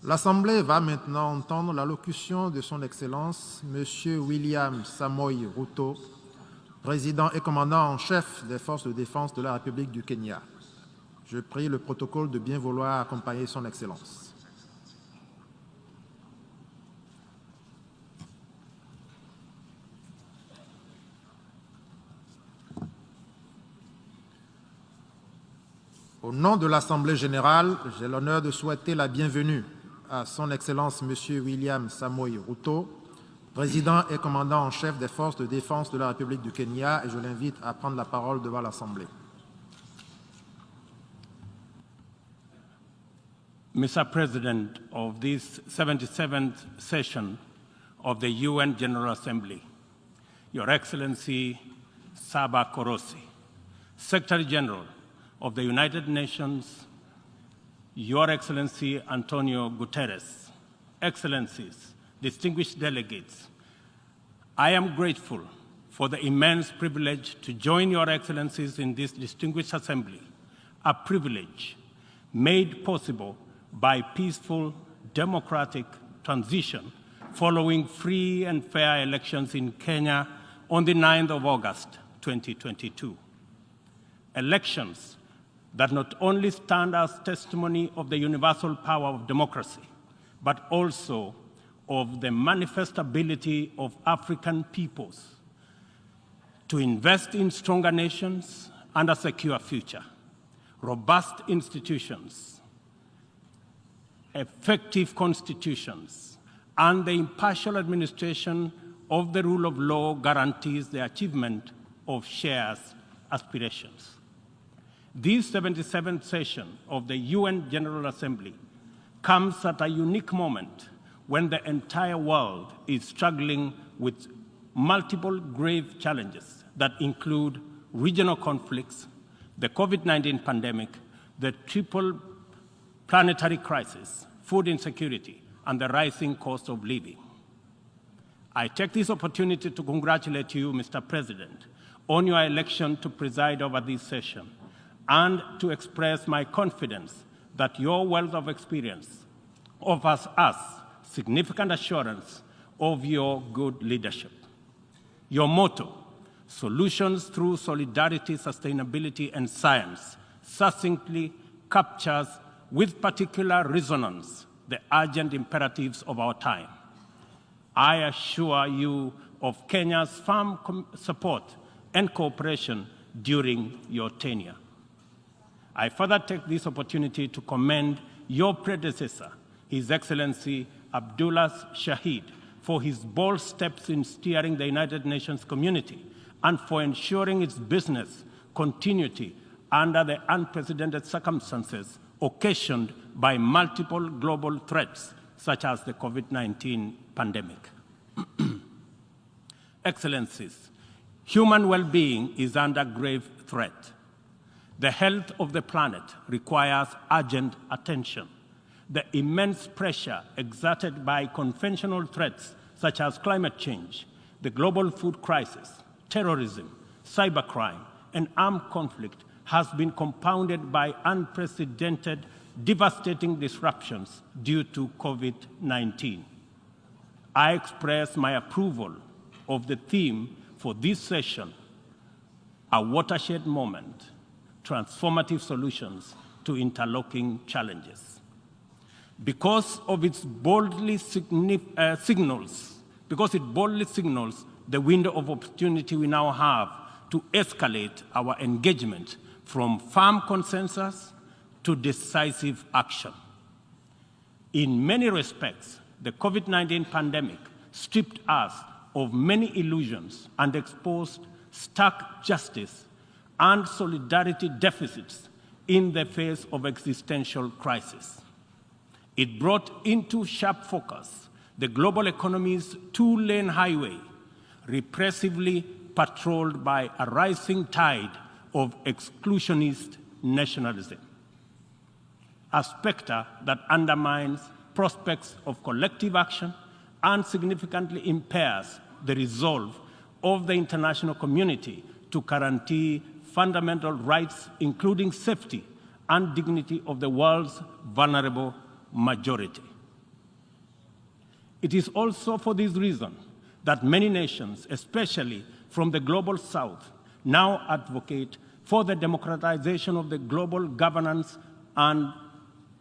L'Assemblée va maintenant entendre l'allocution de Son Excellence M. William Ruto, président et commandant en chef des forces de défense de la République du Kenya. Je prie le protocole de bien vouloir accompagner Son Excellence. Au nom de l'Assemblée générale, j'ai l'honneur de souhaiter la bienvenue à Son Excellence M. William Ruto, président et commandant en chef des forces de défense de la République du Kenya, et je l'invite à prendre la parole devant l'Assemblée. Mr. President of this 77th session of the UN General Assembly, Your Excellency Saba Korosi, Secretary General of the United Nations, Your Excellency Antonio Guterres, Excellencies, distinguished delegates, I am grateful for the immense privilege to join Your Excellencies in this distinguished assembly, a privilege made possible by peaceful, democratic transition following free and fair elections in Kenya on the 9th of August, 2022. Elections that not only stand as testimony of the universal power of democracy, but also of the manifest ability of African peoples to invest in stronger nations and a secure future, robust institutions, effective constitutions, and the impartial administration of the rule of law guarantees the achievement of shared aspirations. This 77th session of the UN General Assembly comes at a unique moment when the entire world is struggling with multiple grave challenges that include regional conflicts, the COVID-19 pandemic, the triple planetary crisis, food insecurity, and the rising cost of living. I take this opportunity to congratulate you, Mr. President, on your election to preside over this session, and to express my confidence that your wealth of experience offers us significant assurance of your good leadership. Your motto, solutions through solidarity, sustainability, and science, succinctly captures with particular resonance the urgent imperatives of our time. I assure you of Kenya's firm support and cooperation during your tenure. I further take this opportunity to commend your predecessor, His Excellency Abdullah Shahid, for his bold steps in steering the United Nations community and for ensuring its business continuity under the unprecedented circumstances occasioned by multiple global threats, such as the COVID-19 pandemic. Excellencies, human well-being is under grave threat. The health of the planet requires urgent attention. The immense pressure exerted by conventional threats such as climate change, the global food crisis, terrorism, cybercrime, and armed conflict has been compounded by unprecedented, devastating disruptions due to COVID-19. I express my approval of the theme for this session, a watershed moment, transformative solutions to interlocking challenges. Because it boldly signals the window of opportunity we now have to escalate our engagement from firm consensus to decisive action. In many respects, the COVID-19 pandemic stripped us of many illusions and exposed stark justice and solidarity deficits in the face of existential crisis. It brought into sharp focus the global economy's two-lane highway, repressively patrolled by a rising tide of exclusionist nationalism, a specter that undermines prospects of collective action and significantly impairs the resolve of the international community to guarantee fundamental rights, including safety and dignity of the world's vulnerable majority. It is also for this reason that many nations, especially from the global south, now advocate for the democratization of the global governance and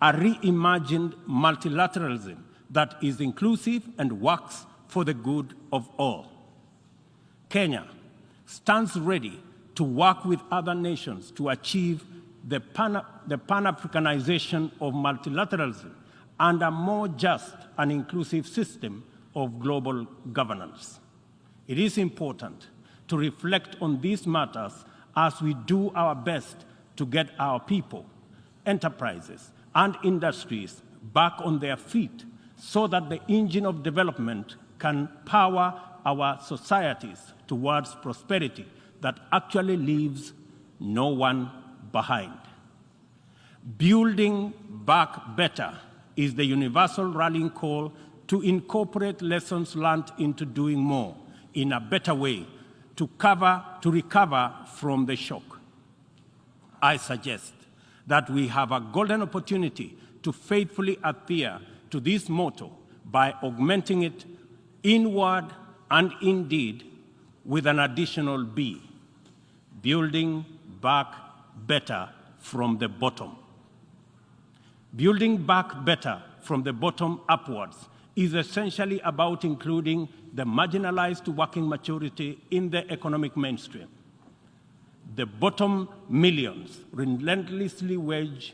a reimagined multilateralism that is inclusive and works for the good of all. Kenya stands ready to work with other nations to achieve the Pan-Africanization of multilateralism and a more just and inclusive system of global governance. It is important to reflect on these matters as we do our best to get our people, enterprises, and industries back on their feet so that the engine of development can power our societies towards prosperity that actually leaves no one behind. Building back better is the universal rallying call to incorporate lessons learned into doing more in a better way to recover from the shock. I suggest that we have a golden opportunity to faithfully adhere to this motto by augmenting it in word and in deed with an additional B, building back better from the bottom. Building back better from the bottom upwards is essentially about including the marginalized to working maturity in the economic mainstream. The bottom millions relentlessly wage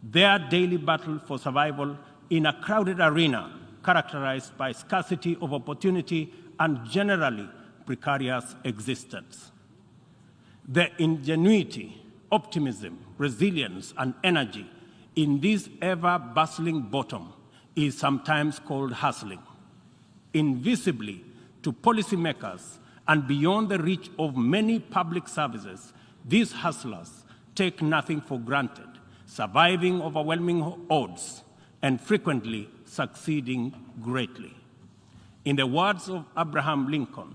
their daily battle for survival in a crowded arena characterized by scarcity of opportunity and generally precarious existence. The ingenuity, optimism, resilience, and energy in this ever-bustling bottom is sometimes called hustling. Invisibly to policymakers and beyond the reach of many public services, these hustlers take nothing for granted, surviving overwhelming odds and frequently succeeding greatly. In the words of Abraham Lincoln,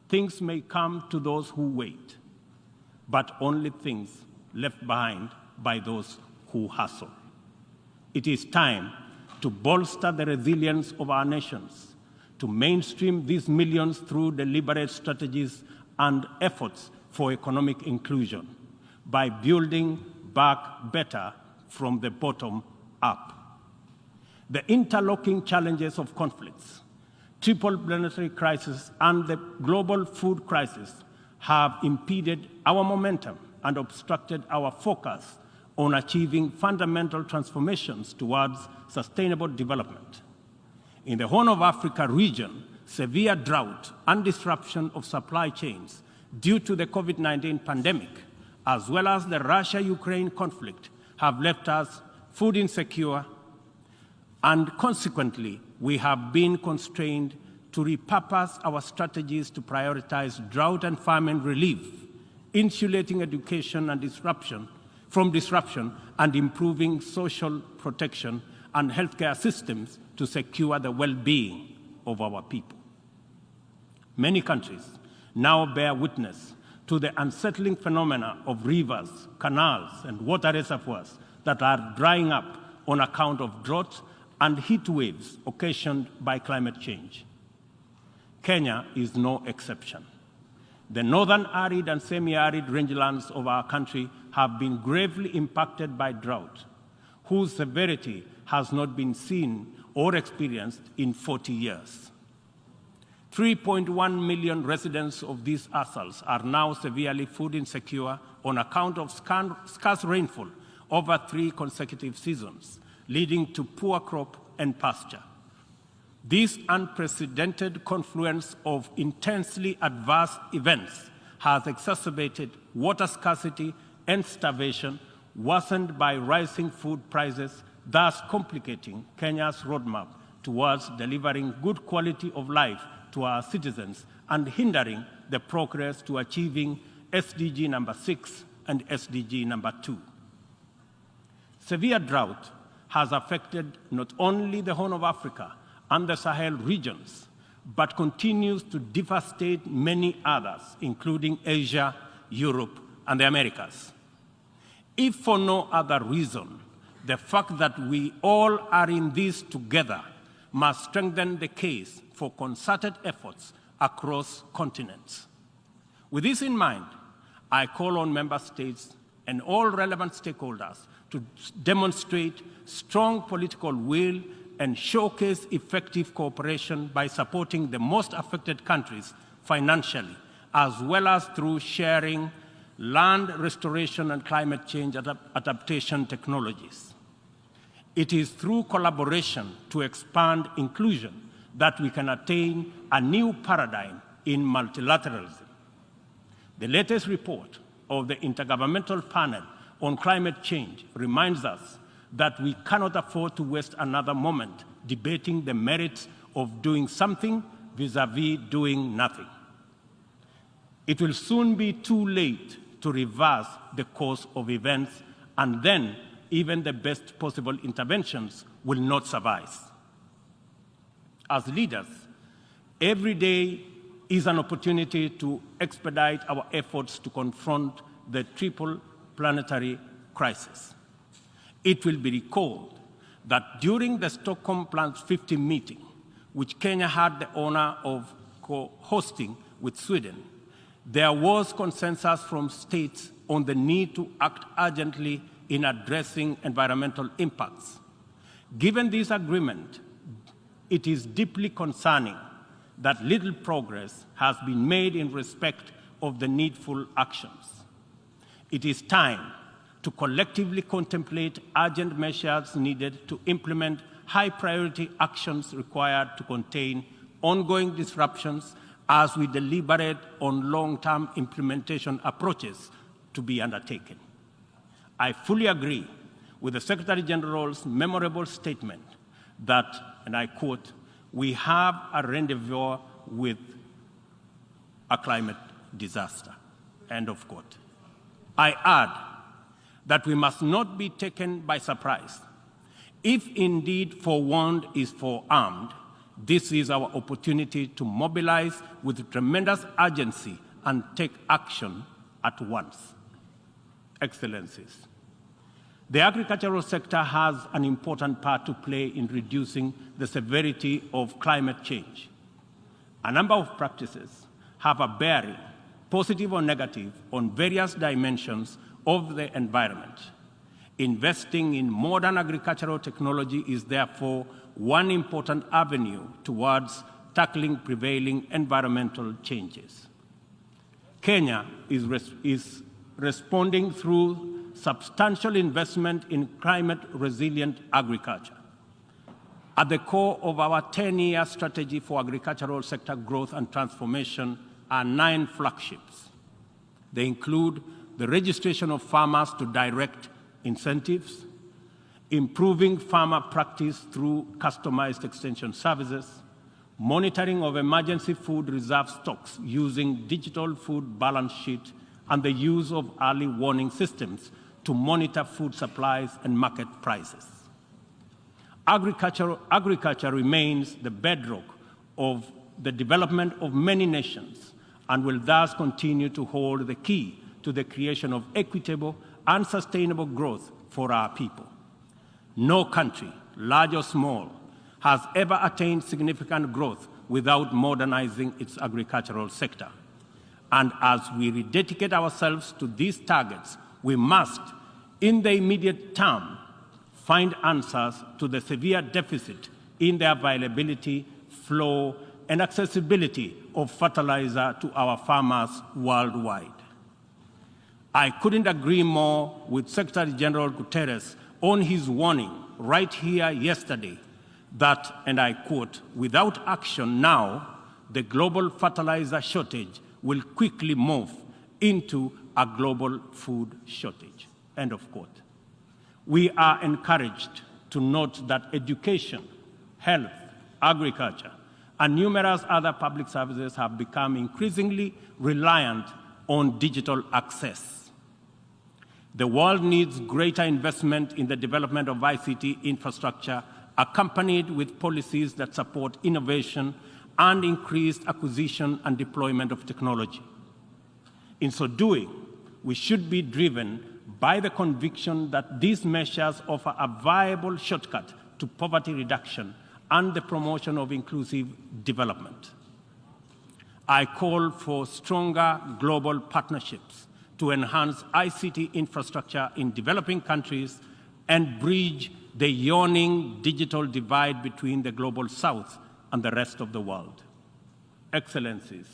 things may come to those who wait, but only things left behind by those who hustle. It is time to bolster the resilience of our nations, to mainstream these millions through deliberate strategies and efforts for economic inclusion by building back better from the bottom up. The interlocking challenges of conflicts, triple planetary crisis, and the global food crisis have impeded our momentum and obstructed our focus on achieving fundamental transformations towards sustainable development. In the Horn of Africa region, severe drought and disruption of supply chains due to the COVID-19 pandemic, as well as the Russia-Ukraine conflict, have left us food insecure, and consequently, we have been constrained to repurpose our strategies to prioritize drought and famine relief, insulating education and from disruption, and improving social protection and healthcare systems to secure the well-being of our people. Many countries now bear witness to the unsettling phenomena of rivers, canals, and water reservoirs that are drying up on account of drought and heat waves occasioned by climate change. Kenya is no exception. The northern arid and semi-arid rangelands of our country have been gravely impacted by drought, whose severity has not been seen or experienced in 40 years. 3.1 million residents of these atolls are now severely food insecure on account of scarce rainfall over 3 consecutive seasons, leading to poor crop and pasture. This unprecedented confluence of intensely adverse events has exacerbated water scarcity and starvation, worsened by rising food prices, thus complicating Kenya's roadmap towards delivering good quality of life to our citizens and hindering the progress to achieving SDG number 6 and SDG number 2. Severe drought has affected not only the Horn of Africa and the Sahel regions, but continues to devastate many others, including Asia, Europe, and the Americas. If for no other reason, the fact that we all are in this together must strengthen the case for concerted efforts across continents. With this in mind, I call on member states and all relevant stakeholders to demonstrate strong political will and showcase effective cooperation by supporting the most affected countries financially, as well as through sharing land restoration and climate change adaptation technologies. It is through collaboration to expand inclusion that we can attain a new paradigm in multilateralism. The latest report of the Intergovernmental Panel on Climate Change reminds us that we cannot afford to waste another moment debating the merits of doing something vis-à-vis doing nothing. It will soon be too late to reverse the course of events, and then even the best possible interventions will not suffice. As leaders, every day is an opportunity to expedite our efforts to confront the triple planetary crisis. It will be recalled that during the Stockholm Plus 50 meeting, which Kenya had the honor of co-hosting with Sweden, there was consensus from states on the need to act urgently in addressing environmental impacts. Given this agreement, it is deeply concerning that little progress has been made in respect of the needful actions. It is time to collectively contemplate urgent measures needed to implement high-priority actions required to contain ongoing disruptions as we deliberate on long-term implementation approaches to be undertaken. I fully agree with the Secretary General's memorable statement that, and I quote, "We have a rendezvous with a climate disaster," end of quote. I add that we must not be taken by surprise. If indeed forewarned is forearmed, this is our opportunity to mobilize with tremendous urgency and take action at once. Excellencies, the agricultural sector has an important part to play in reducing the severity of climate change. A number of practices have a bearing, positive or negative, on various dimensions of the environment. Investing in modern agricultural technology is therefore one important avenue towards tackling prevailing environmental changes. Kenya is responding through substantial investment in climate-resilient agriculture. At the core of our 10-year strategy for agricultural sector growth and transformation are 9 flagships. They include the registration of farmers to direct incentives, improving farmer practice through customized extension services, monitoring of emergency food reserve stocks using digital food balance sheet, and the use of early warning systems to monitor food supplies and market prices. Agriculture remains the bedrock of the development of many nations and will thus continue to hold the key to the creation of equitable and sustainable growth for our people. No country, large or small, has ever attained significant growth without modernizing its agricultural sector. And as we rededicate ourselves to these targets, we must, in the immediate term, find answers to the severe deficit in the availability, flow, and accessibility of fertilizer to our farmers worldwide. I couldn't agree more with Secretary General Guterres on his warning right here yesterday that, and I quote, "Without action now, the global fertilizer shortage will quickly move into a global food shortage," end of quote. We are encouraged to note that education, health, agriculture, and numerous other public services have become increasingly reliant on digital access. The world needs greater investment in the development of ICT infrastructure, accompanied with policies that support innovation and increased acquisition and deployment of technology. In so doing, we should be driven by the conviction that these measures offer a viable shortcut to poverty reduction and the promotion of inclusive development. I call for stronger global partnerships to enhance ICT infrastructure in developing countries and bridge the yawning digital divide between the global south and the rest of the world. Excellencies,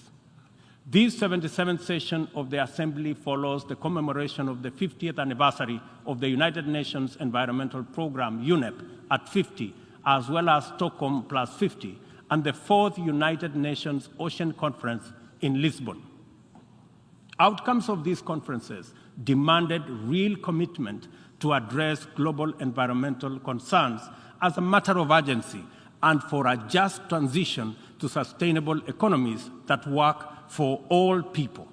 this 77th session of the Assembly follows the commemoration of the 50th anniversary of the United Nations Environmental Programme, UNEP, at 50, as well as Stockholm plus 50, and the 4th United Nations Ocean Conference in Lisbon. Outcomes of these conferences demanded real commitment to address global environmental concerns as a matter of urgency and for a just transition to sustainable economies that work for all people.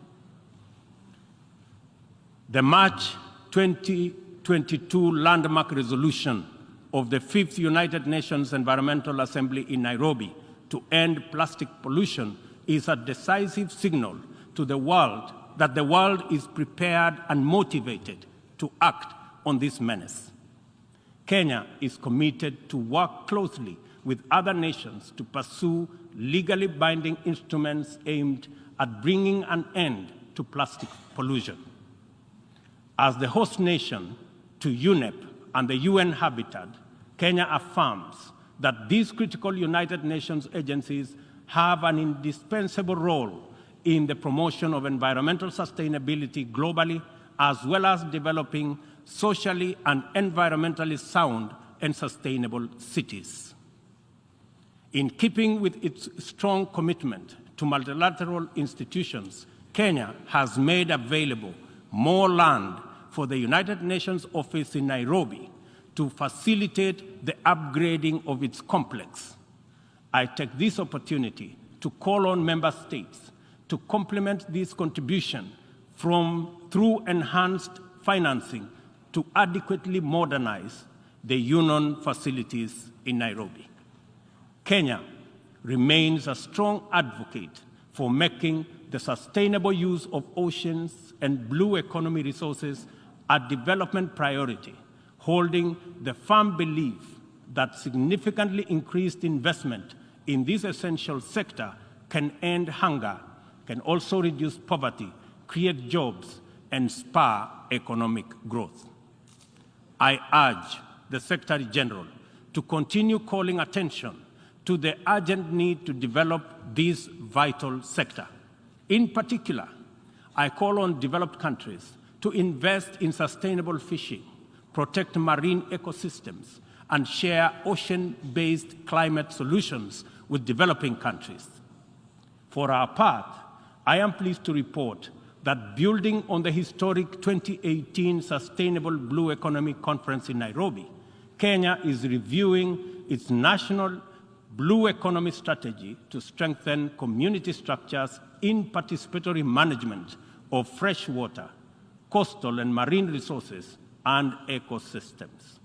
The March 2022 landmark resolution of the 5th United Nations Environmental Assembly in Nairobi to end plastic pollution is a decisive signal to the world that the world is prepared and motivated to act on this menace. Kenya is committed to work closely with other nations to pursue legally binding instruments aimed at bringing an end to plastic pollution. As the host nation to UNEP and the UN Habitat, Kenya affirms that these critical United Nations agencies have an indispensable role in the promotion of environmental sustainability globally, as well as developing socially and environmentally sound and sustainable cities. In keeping with its strong commitment to multilateral institutions, Kenya has made available more land for the United Nations office in Nairobi to facilitate the upgrading of its complex. I take this opportunity to call on member states to complement this contribution through enhanced financing to adequately modernize the UN facilities in Nairobi. Kenya remains a strong advocate for making the sustainable use of oceans and blue economy resources a development priority, holding the firm belief that significantly increased investment in this essential sector can end hunger, can also reduce poverty, create jobs, and spur economic growth. I urge the Secretary General to continue calling attention to the urgent need to develop this vital sector. In particular, I call on developed countries to invest in sustainable fishing, protect marine ecosystems, and share ocean-based climate solutions with developing countries. For our part, I am pleased to report that building on the historic 2018 Sustainable Blue Economy Conference in Nairobi, Kenya is reviewing its national blue economy strategy to strengthen community structures in participatory management of freshwater, coastal and marine resources and ecosystems.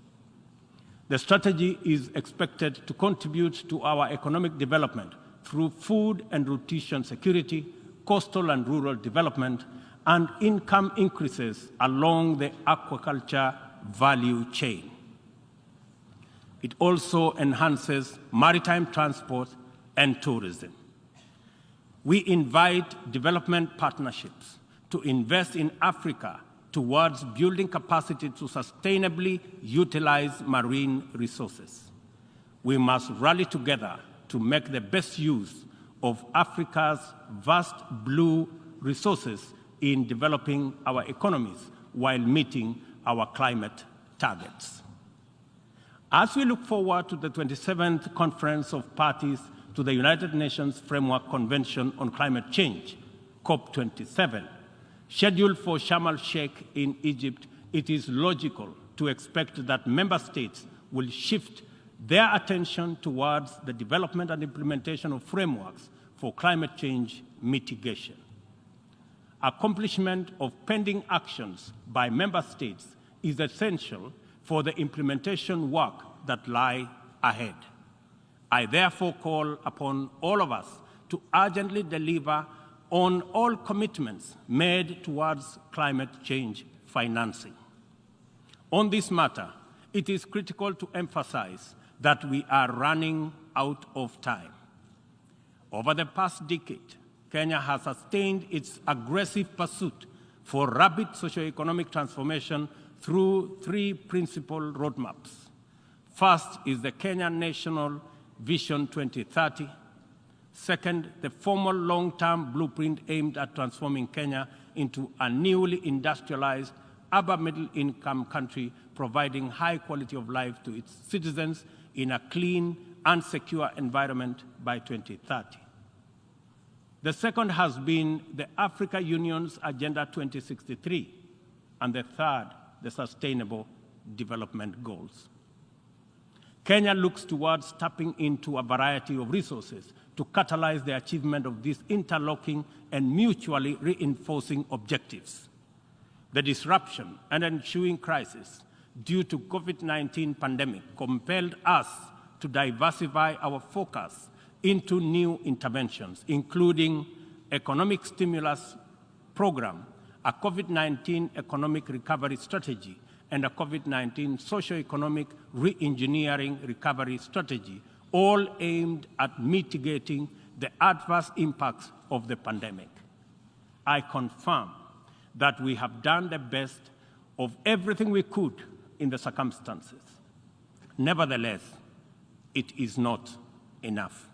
The strategy is expected to contribute to our economic development through food and nutrition security, coastal and rural development, and income increases along the aquaculture value chain. It also enhances maritime transport and tourism. We invite development partnerships to invest in Africa towards building capacity to sustainably utilize marine resources. We must rally together to make the best use of Africa's vast blue resources in developing our economies while meeting our climate targets. As we look forward to the 27th Conference of Parties to the United Nations Framework Convention on Climate Change, COP27, scheduled for Sharm el-Sheikh in Egypt, it is logical to expect that member states will shift their attention towards the development and implementation of frameworks for climate change mitigation. Accomplishment of pending actions by member states is essential for the implementation work that lie ahead. I therefore call upon all of us to urgently deliver on all commitments made towards climate change financing. On this matter, it is critical to emphasize that we are running out of time. Over the past decade, Kenya has sustained its aggressive pursuit for rapid socioeconomic transformation through three principal roadmaps. First is the Kenya National Vision 2030. Second, the formal long-term blueprint aimed at transforming Kenya into a newly industrialized, upper middle-income country, providing high quality of life to its citizens in a clean and secure environment by 2030. The second has been the Africa Union's Agenda 2063, and the third, the Sustainable Development Goals. Kenya looks towards tapping into a variety of resources to catalyze the achievement of these interlocking and mutually reinforcing objectives. The disruption and ensuing crisis due to COVID-19 pandemic compelled us to diversify our focus into new interventions, including economic stimulus program, a COVID-19 economic recovery strategy, and a COVID-19 socio-economic re-engineering recovery strategy, all aimed at mitigating the adverse impacts of the pandemic. I confirm that we have done the best of everything we could in the circumstances. Nevertheless, it is not enough.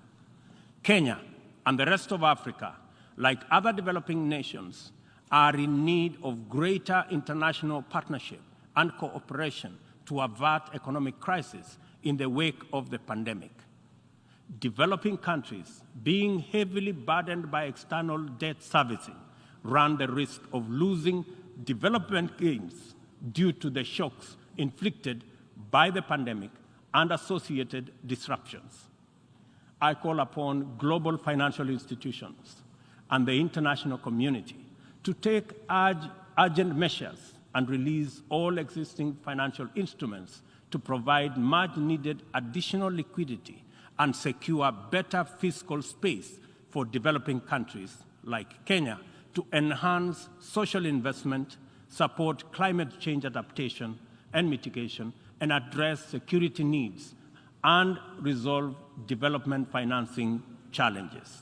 Kenya and the rest of Africa, like other developing nations, are in need of greater international partnership and cooperation to avert economic crisis in the wake of the pandemic. Developing countries, being heavily burdened by external debt servicing, run the risk of losing development gains due to the shocks inflicted by the pandemic and associated disruptions. I call upon global financial institutions and the international community to take urgent measures and release all existing financial instruments to provide much-needed additional liquidity and secure better fiscal space for developing countries like Kenya to enhance social investment, support climate change adaptation and mitigation, and address security needs and resolve development financing challenges.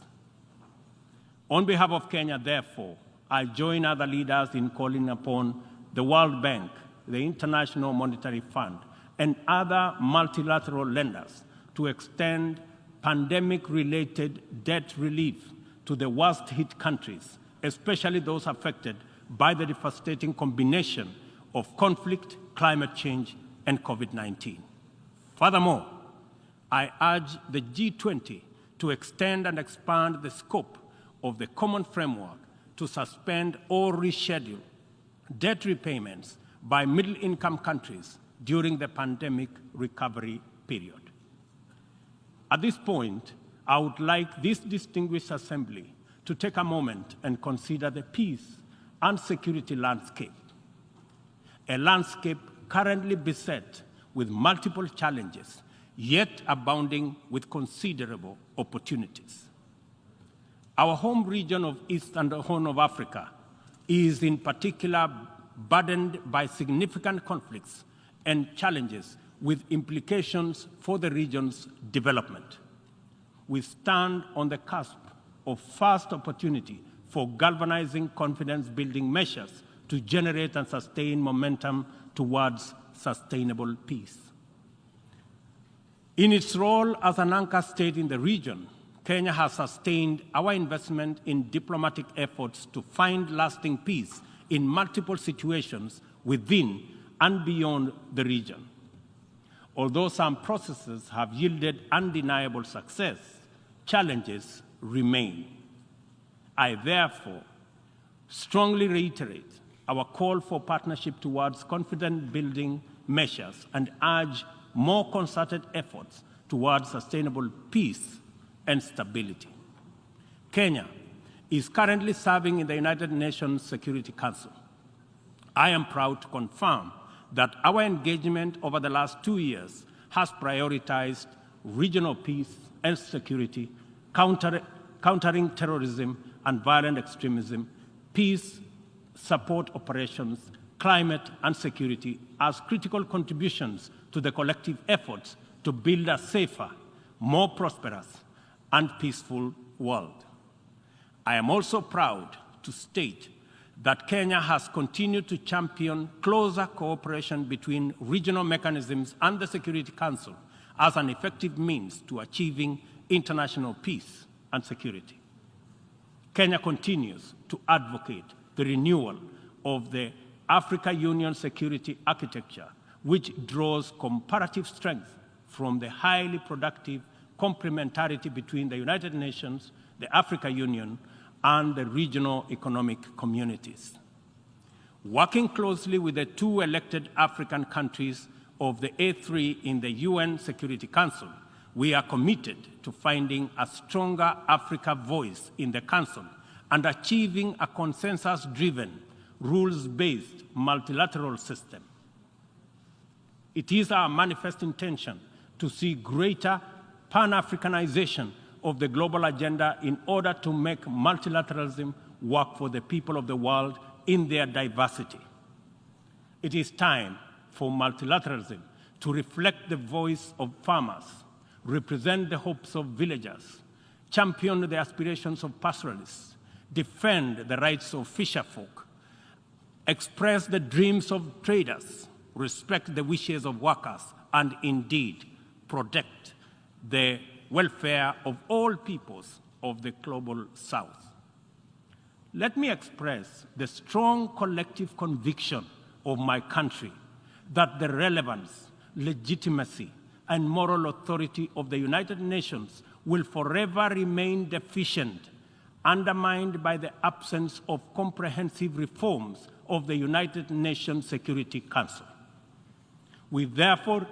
On behalf of Kenya, therefore, I join other leaders in calling upon the World Bank, the International Monetary Fund, and other multilateral lenders to extend pandemic-related debt relief to the worst-hit countries, especially those affected by the devastating combination of conflict, climate change, and COVID-19. Furthermore, I urge the G20 to extend and expand the scope of the common framework to suspend or reschedule debt repayments by middle-income countries during the pandemic recovery period. At this point, I would like this distinguished assembly to take a moment and consider the peace and security landscape, a landscape currently beset with multiple challenges, yet abounding with considerable opportunities. Our home region of East and Horn of Africa is in particular burdened by significant conflicts and challenges with implications for the region's development. We stand on the cusp of first opportunity for galvanizing confidence-building measures to generate and sustain momentum towards sustainable peace. In its role as an anchor state in the region, Kenya has sustained our investment in diplomatic efforts to find lasting peace in multiple situations within and beyond the region. Although some processes have yielded undeniable success, challenges remain. I therefore strongly reiterate our call for partnership towards confidence-building measures and urge more concerted efforts towards sustainable peace and stability. Kenya is currently serving in the United Nations Security Council. I am proud to confirm that our engagement over the last 2 years has prioritized regional peace and security, countering terrorism and violent extremism, peace support operations, climate and security as critical contributions to the collective efforts to build a safer, more prosperous, and peaceful world. I am also proud to state that Kenya has continued to champion closer cooperation between regional mechanisms and the Security Council as an effective means to achieving international peace and security. Kenya continues to advocate the renewal of the Africa Union security architecture, which draws comparative strength from the highly productive complementarity between the United Nations, the Africa Union, and the regional economic communities. Working closely with the two elected African countries of the A3 in the UN Security Council, we are committed to finding a stronger Africa voice in the Council and achieving a consensus-driven, rules-based multilateral system. It is our manifest intention to see greater Pan-Africanization of the global agenda in order to make multilateralism work for the people of the world in their diversity. It is time for multilateralism to reflect the voice of farmers, represent the hopes of villagers, champion the aspirations of pastoralists, defend the rights of fisherfolk, express the dreams of traders, respect the wishes of workers, and indeed protect the welfare of all peoples of the global South. Let me express the strong collective conviction of my country that the relevance, legitimacy, and moral authority of the United Nations will forever remain deficient, undermined by the absence of comprehensive reforms of the United Nations Security Council. We therefore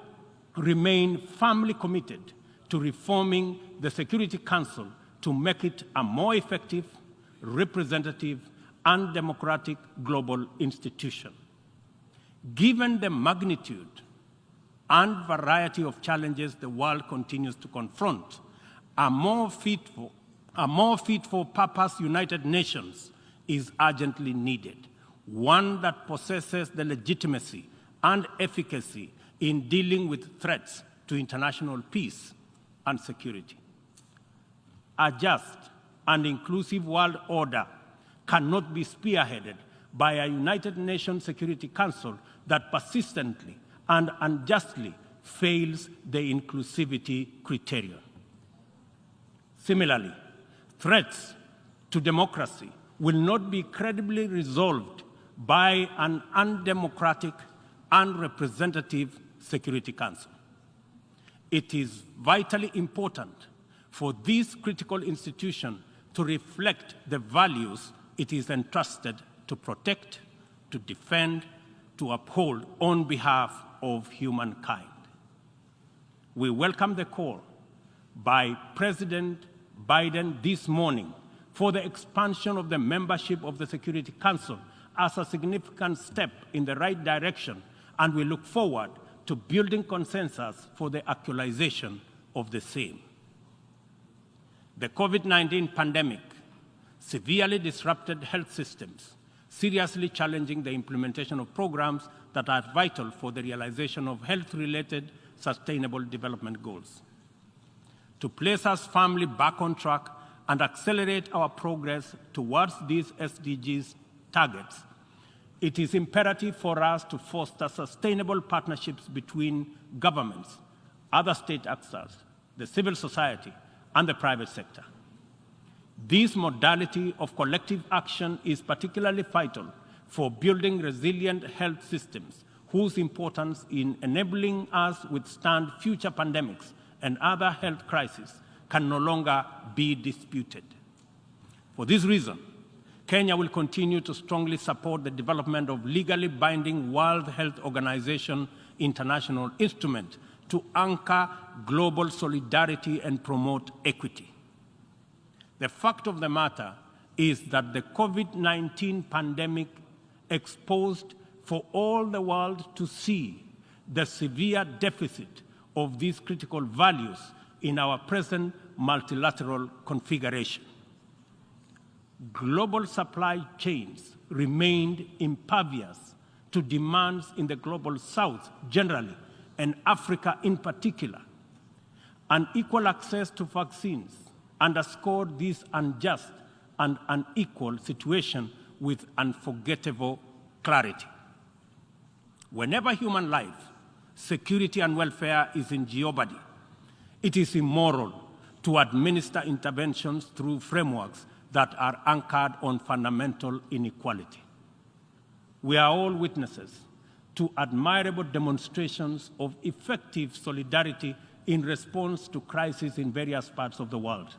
remain firmly committed to reforming the Security Council to make it a more effective, representative, and democratic global institution. Given the magnitude and variety of challenges the world continues to confront, a more fit for purpose United Nations is urgently needed, one that possesses the legitimacy and efficacy in dealing with threats to international peace and security. A just and inclusive world order cannot be spearheaded by a United Nations Security Council that persistently and unjustly fails the inclusivity criterion. Similarly, threats to democracy will not be credibly resolved by an undemocratic and representative Security Council. It is vitally important for this critical institution to reflect the values it is entrusted to protect, to defend, to uphold on behalf of humankind. We welcome the call by President Biden this morning for the expansion of the membership of the Security Council as a significant step in the right direction, and we look forward to building consensus for the actualization of the same. The COVID-19 pandemic severely disrupted health systems, seriously challenging the implementation of programs that are vital for the realization of health-related sustainable development goals. To place us firmly back on track and accelerate our progress towards these SDGs targets, it is imperative for us to foster sustainable partnerships between governments, other state actors, the civil society, and the private sector. This modality of collective action is particularly vital for building resilient health systems whose importance in enabling us withstand future pandemics and other health crises can no longer be disputed. For this reason, Kenya will continue to strongly support the development of legally binding World Health Organization international instrument to anchor global solidarity and promote equity. The fact of the matter is that the COVID-19 pandemic exposed for all the world to see the severe deficit of these critical values in our present multilateral configuration. Global supply chains remained impervious to demands in the global South generally, and Africa in particular. Unequal access to vaccines underscored this unjust and unequal situation with unforgettable clarity. Whenever human life, security, and welfare is in jeopardy, it is immoral to administer interventions through frameworks that are anchored on fundamental inequality. We are all witnesses to admirable demonstrations of effective solidarity in response to crises in various parts of the world.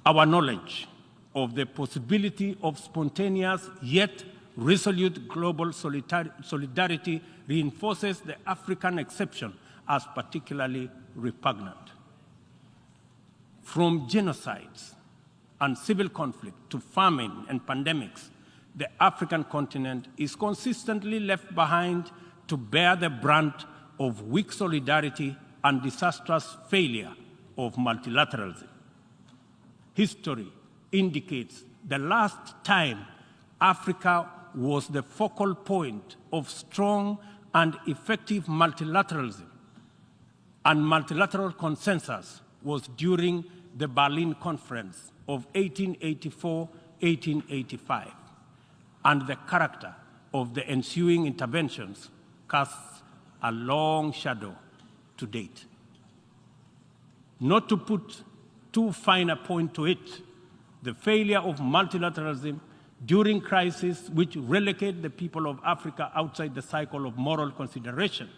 Our knowledge of the possibility of spontaneous yet resolute global solidarity reinforces the African exception as particularly repugnant. From genocides and civil conflict to famine and pandemics, the African continent is consistently left behind to bear the brunt of weak solidarity and disastrous failure of multilateralism. History indicates the last time Africa was the focal point of strong and effective multilateralism and multilateral consensus was during the Berlin Conference of 1884-1885, and the character of the ensuing interventions casts a long shadow to date. Not to put too fine a point to it, the failure of multilateralism during crises which relegate the people of Africa outside the cycle of moral consideration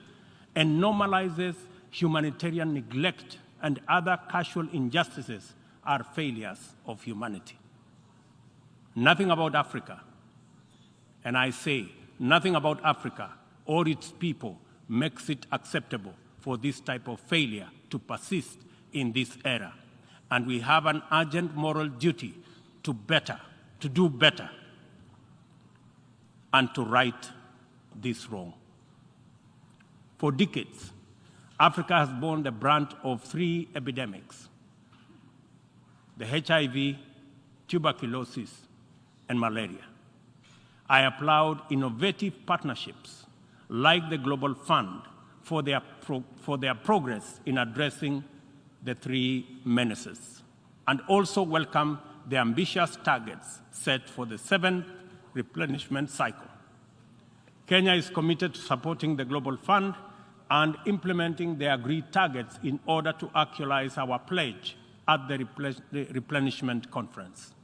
and normalizes humanitarian neglect and other casual injustices are failures of humanity. Nothing about Africa, and I say nothing about Africa or its people makes it acceptable for this type of failure to persist in this era. And we have an urgent moral duty to do better, and to right this wrong. For decades, Africa has borne the brunt of three epidemics: the HIV, tuberculosis, and malaria. I applaud innovative partnerships like the Global Fund for their progress in addressing the three menaces, and also welcome the ambitious targets set for the 7th replenishment cycle. Kenya is committed to supporting the Global Fund and implementing the agreed targets in order to actualize our pledge at the replenishment conference.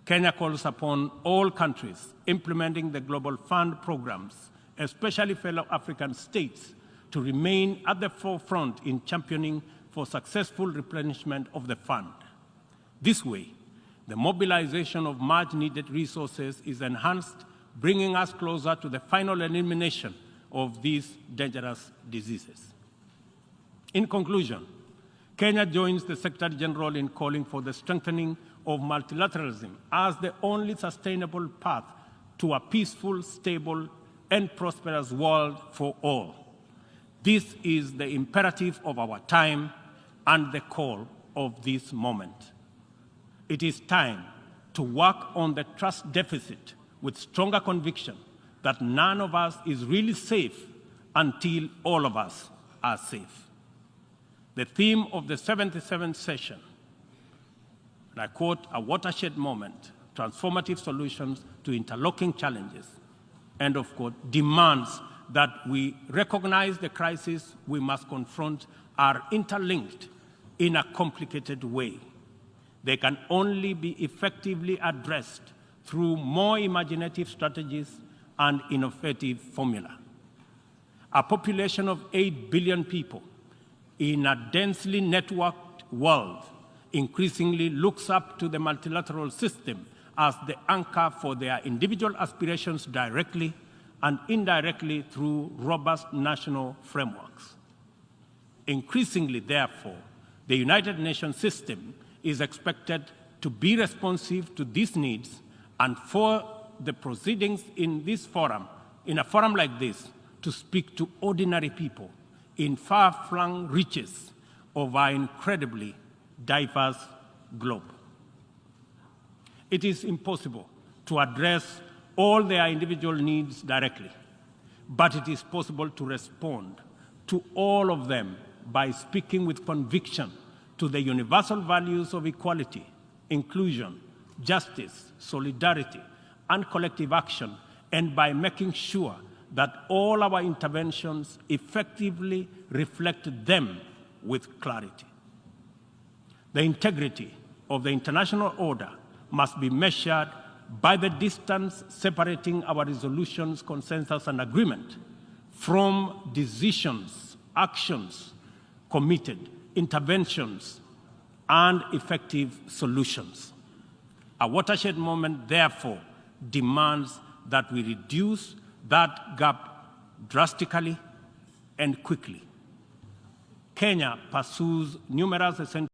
Kenya calls upon all countries implementing the Global Fund programs, especially fellow African states, to remain at the forefront in championing for successful replenishment of the fund. This way, the mobilization of much-needed resources is enhanced, bringing us closer to the final elimination of these dangerous diseases. In conclusion, Kenya joins the Secretary General in calling for the strengthening of multilateralism as the only sustainable path to a peaceful, stable, and prosperous world for all. This is the imperative of our time and the call of this moment. It is time to work on the trust deficit with stronger conviction that none of us is really safe until all of us are safe. The theme of the 77th session, and I quote, "a watershed moment, transformative solutions to interlocking challenges," end of quote, demands that we recognize the crises we must confront are interlinked in a complicated way. They can only be effectively addressed through more imaginative strategies and innovative formula. A population of 8 billion people in a densely networked world increasingly looks up to the multilateral system as the anchor for their individual aspirations directly and indirectly through robust national frameworks. Increasingly, therefore, the United Nations system is expected to be responsive to these needs, and for the proceedings in this forum, in a forum like this, to speak to ordinary people in far-flung reaches of our incredibly diverse globe. It is impossible to address all their individual needs directly, but it is possible to respond to all of them by speaking with conviction to the universal values of equality, inclusion, justice, solidarity, and collective action, and by making sure that all our interventions effectively reflect them with clarity. The integrity of the international order must be measured by the distance separating our resolutions, consensus, and agreement from decisions, actions committed, interventions, and effective solutions. A watershed moment, therefore, demands that we reduce that gap drastically and quickly. Kenya pursues numerous essential